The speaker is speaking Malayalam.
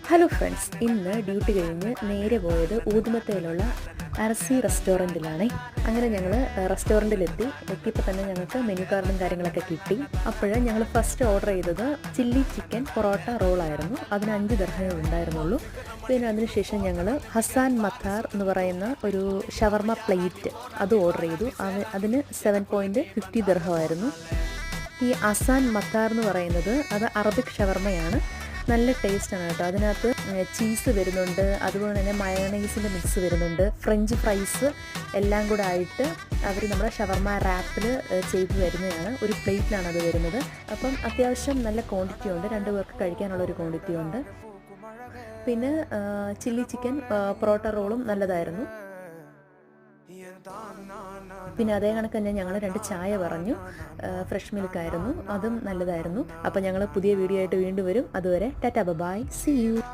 ഹലോ ഫ്രണ്ട്സ്, ഇന്ന് ഡ്യൂട്ടി കഴിഞ്ഞ് നേരെ പോയത് ഊതുമത്തയിലുള്ള അരസി റെസ്റ്റോറൻറ്റിലാണ്. അങ്ങനെ ഞങ്ങൾ എത്തിയപ്പോൾ തന്നെ ഞങ്ങൾക്ക് മെനു കാർഡും കാര്യങ്ങളൊക്കെ കിട്ടി. അപ്പോൾ ഞങ്ങൾ ഫസ്റ്റ് ഓർഡർ ചെയ്തത് ചില്ലി ചിക്കൻ പൊറോട്ട റോളായിരുന്നു. അതിന് 5 ദിർഹമേ ഉണ്ടായിരുന്നുള്ളൂ. പിന്നെ അതിനുശേഷം ഞങ്ങൾ ഹസാൻ മത്താർ എന്ന് പറയുന്ന ഒരു ഷവർമ പ്ലേറ്റ് അത് ഓർഡർ ചെയ്തു. അതിന് 7.50 ദിർഹമായിരുന്നു. ഈ അസാൻ മത്താർ എന്ന് പറയുന്നത് അത് അറബിക് ഷവർമയാണ്. നല്ല ടേസ്റ്റാണ് കേട്ടോ. അതിനകത്ത് ചീസ് വരുന്നുണ്ട്, അതുപോലെ തന്നെ മയണൈസിൻ്റെ മിക്സ് വരുന്നുണ്ട്, ഫ്രഞ്ച് ഫ്രൈസ് എല്ലാം കൂടെ ആയിട്ട് അവർ നമ്മുടെ ഷവർമ റാപ്പിൽ ചെയ്ത് തരുന്നതാണ്. ഒരു പ്ലേറ്റിലാണ് അത് വരുന്നത്. അപ്പം അത്യാവശ്യം നല്ല ക്വാണ്ടിറ്റി ഉണ്ട്, 2 പേർക്ക് കഴിക്കാനുള്ളൊരു ക്വാണ്ടിറ്റി ഉണ്ട്. പിന്നെ ചില്ലി ചിക്കൻ പൊറോട്ട റോളും നല്ലതായിരുന്നു. പിന്നെ അതേ കണക്ക് തന്നെ ഞങ്ങൾ 2 ചായ പറഞ്ഞു. ഫ്രഷ് മിൽക്കായിരുന്നു, അതും നല്ലതായിരുന്നു. അപ്പോൾ ഞങ്ങൾ പുതിയ വീഡിയോ ആയിട്ട് വീണ്ടും വരും. അതുവരെ ടാറ്റാ ബൈ, സീ യു.